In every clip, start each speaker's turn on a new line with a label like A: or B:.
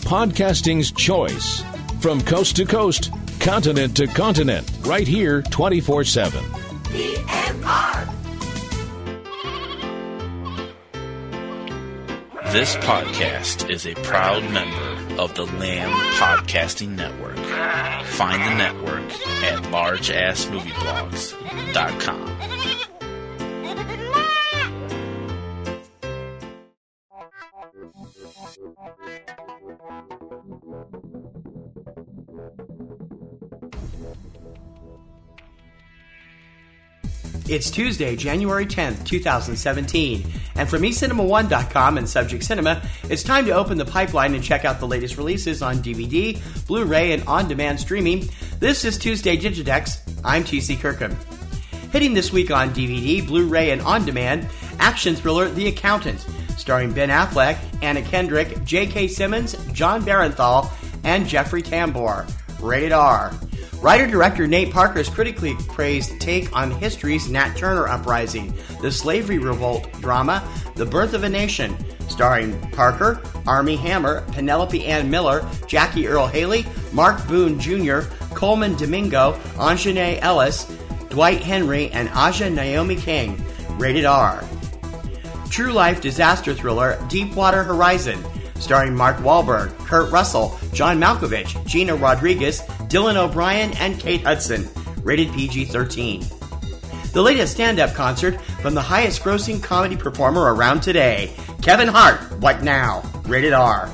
A: podcasting's choice. From coast to coast, continent to continent, right here 24/7.
B: PNR.
C: This podcast is a proud member of the Lamb Podcasting Network. Find the network at largeassmovieblogs.com.
D: It's Tuesday, January 10th, 2017, and from eCinemaOne.com and Subject Cinema, it's time to open the pipeline and check out the latest releases on DVD, Blu-ray, and on-demand streaming. This is Tuesday Digidex. I'm TC Kirkham. Hitting this week on DVD, Blu-ray, and on-demand, action thriller The Accountant, starring Ben Affleck, Anna Kendrick, J.K. Simmons, John Barenthal, and Jeffrey Tambor. Rated R. Writer-director Nate Parker's critically praised take on history's Nat Turner uprising, the slavery revolt drama, The Birth of a Nation, starring Parker, Armie Hammer, Penelope Ann Miller, Jackie Earle Haley, Mark Boone Jr., Coleman Domingo, Anjanae Ellis, Dwight Henry, and Aja Naomi King. Rated R. True life disaster thriller Deepwater Horizon, starring Mark Wahlberg, Kurt Russell, John Malkovich, Gina Rodriguez, Dylan O'Brien, and Kate Hudson. Rated PG-13. The latest stand-up concert from the highest-grossing comedy performer around today, Kevin Hart. What now? Rated R.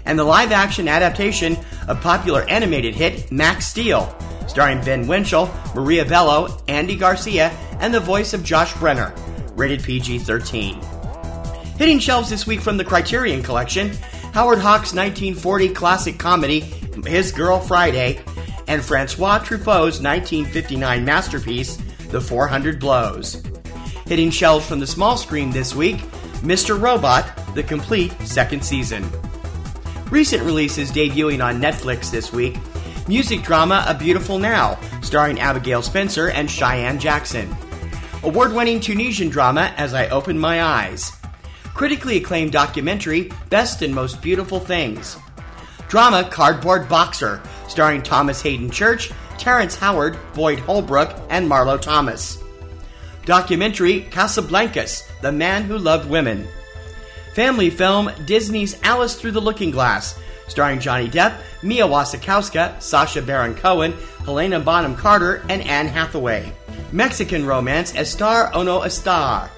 D: And the live-action adaptation of popular animated hit Max Steel, starring Ben Winchell, Maria Bello, Andy Garcia, and the voice of Josh Brenner. Rated PG-13. Hitting shelves this week from the Criterion Collection, Howard Hawks' 1940 classic comedy, His Girl Friday, and Francois Truffaut's 1959 masterpiece, The 400 Blows. Hitting shelves from the small screen this week, Mr. Robot, the complete second season. Recent releases debuting on Netflix this week, music drama A Beautiful Now, starring Abigail Spencer and Cheyenne Jackson. Award-winning Tunisian drama As I Open My Eyes. Critically acclaimed documentary, Best and Most Beautiful Things. Drama Cardboard Boxer, starring Thomas Hayden Church, Terrence Howard, Boyd Holbrook, and Marlo Thomas. Documentary Casablancas, The Man Who Loved Women. Family film Disney's Alice Through the Looking Glass, starring Johnny Depp, Mia Wasikowska, Sacha Baron Cohen, Helena Bonham Carter, and Anne Hathaway. Mexican romance Estar o No Estar.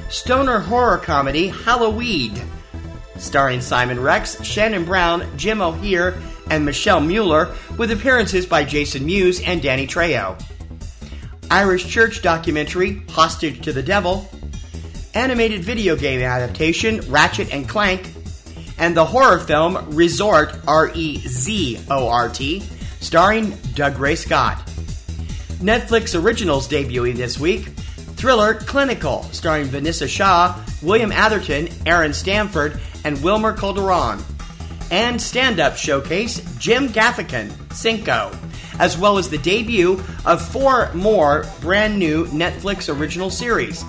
D: Stoner horror comedy Halloween, starring Simon Rex, Shannon Brown, Jim O'Heir, and Michelle Mueller, with appearances by Jason Mewes and Danny Trejo. Irish church documentary Hostage to the Devil. Animated video game adaptation Ratchet and Clank. And the horror film Resort, R-E-Z-O-R-T, starring Doug Ray Scott. Netflix originals debuting this week, thriller Clinical, starring Vanessa Shaw, William Atherton, Aaron Stamford, and Wilmer Calderon. And stand-up showcase Jim Gaffigan, Cinco, as well as the debut of 4 more brand new Netflix original series.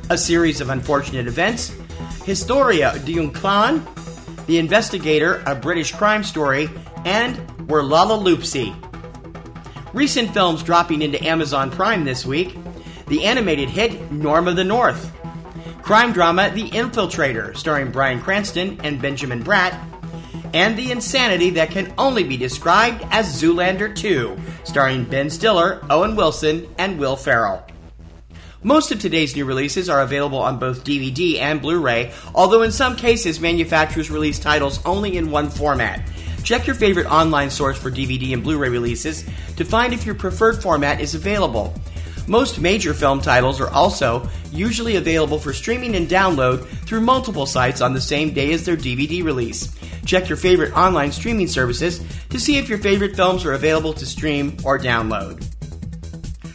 D: A series of unfortunate events, Historia d'un Clan, The Investigator, a British crime story, and We're Lala Loopsy. Recent films dropping into Amazon Prime this week, the animated hit Norm of the North. Crime drama The Infiltrator, starring Bryan Cranston and Benjamin Bratt. And the insanity that can only be described as Zoolander 2, starring Ben Stiller, Owen Wilson, and Will Ferrell. Most of today's new releases are available on both DVD and Blu-ray, although in some cases manufacturers release titles only in one format. Check your favorite online source for DVD and Blu-ray releases to find if your preferred format is available. Most major film titles are also usually available for streaming and download through multiple sites on the same day as their DVD release. Check your favorite online streaming services to see if your favorite films are available to stream or download.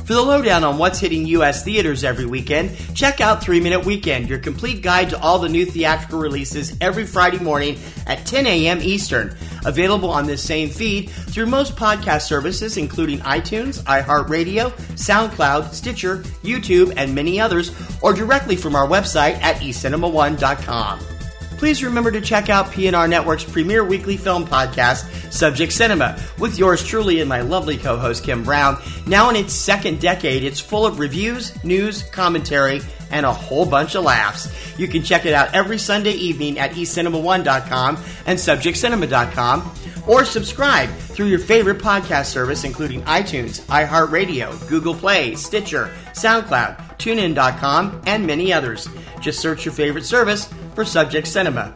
D: For the lowdown on what's hitting U.S. theaters every weekend, check out 3 Minute Weekend, your complete guide to all the new theatrical releases every Friday morning at 10 a.m. Eastern. Available on this same feed through most podcast services, including iTunes, iHeartRadio, SoundCloud, Stitcher, YouTube, and many others, or directly from our website at eCinemaOne.com. please remember to check out PNR Network's premier weekly film podcast, Subject Cinema, with yours truly and my lovely co-host Kim Brown. Now in its second decade, it's full of reviews, news, commentary, and a whole bunch of laughs. You can check it out every Sunday evening at eCinemaOne.com and SubjectCinema.com, or subscribe through your favorite podcast service, including iTunes, iHeartRadio, Google Play, Stitcher, SoundCloud, TuneIn.com, and many others. Just search your favorite service for Subject Cinema.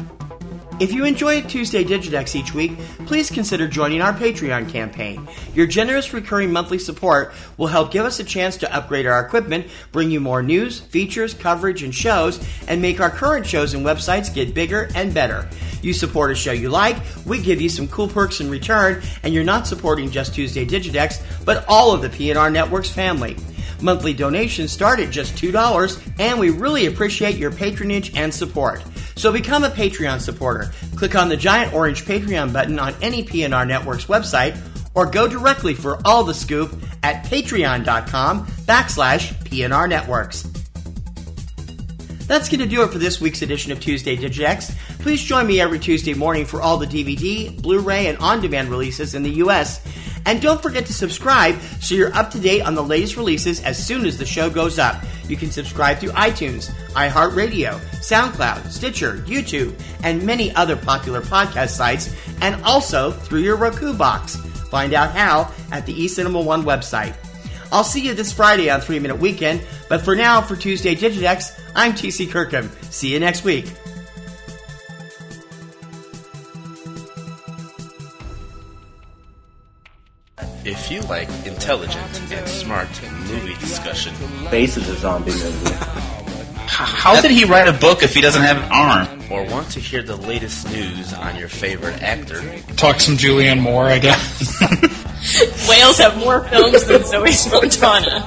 D: If you enjoy Tuesday Digidex each week, please consider joining our Patreon campaign. Your generous recurring monthly support will help give us a chance to upgrade our equipment, bring you more news, features, coverage, and shows, and make our current shows and websites get bigger and better. You support a show you like, we give you some cool perks in return, and you're not supporting just Tuesday Digidex, but all of the PNR Networks family. Monthly donations start at just $2, and we really appreciate your patronage and support. So become a Patreon supporter. Click on the giant orange Patreon button on any PNR Networks website, or go directly for all the scoop at patreon.com/PNR Networks. That's going to do it for this week's edition of Tuesday Digidex. Please join me every Tuesday morning for all the DVD, Blu-ray, and on-demand releases in the U.S., and don't forget to subscribe so you're up to date on the latest releases as soon as the show goes up. You can subscribe through iTunes, iHeartRadio, SoundCloud, Stitcher, YouTube, and many other popular podcast sites, and also through your Roku box. Find out how at the eCinemaOne website. I'll see you this Friday on 3 Minute Weekend, but for now, for Tuesday Digidex, I'm TC Kirkham. See you next week.
C: If you like intelligent and smart movie discussion,
E: Space is a zombie movie.
F: How did he write a book if he doesn't have an arm?
C: or want to hear the latest news on your favorite actor,
G: Talk some Julianne Moore, I guess.
H: Whales have more films than Zoe Saldana.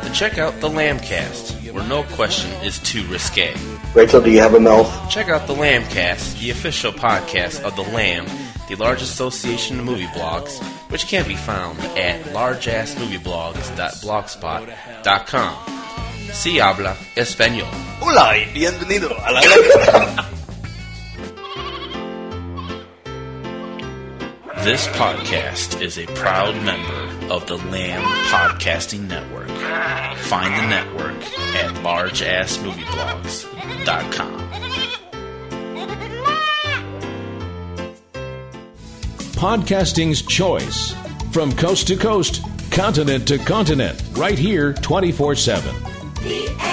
C: then check out the Lambcast, where no question is too risque.
E: Rachel, do you have a mouth?
C: Check out the Lambcast, the official podcast of The Lamb, the large association of movie blogs, which can be found at largeassmovieblogs.blogspot.com. Si habla español.
F: Hola y bienvenido a la
C: This podcast is a proud member of the Lamb Podcasting Network. Find the network at largeassmovieblogs.com.
A: Podcasting's choice. From coast to coast, continent to continent, right here 24/7.
B: PNRNetworks.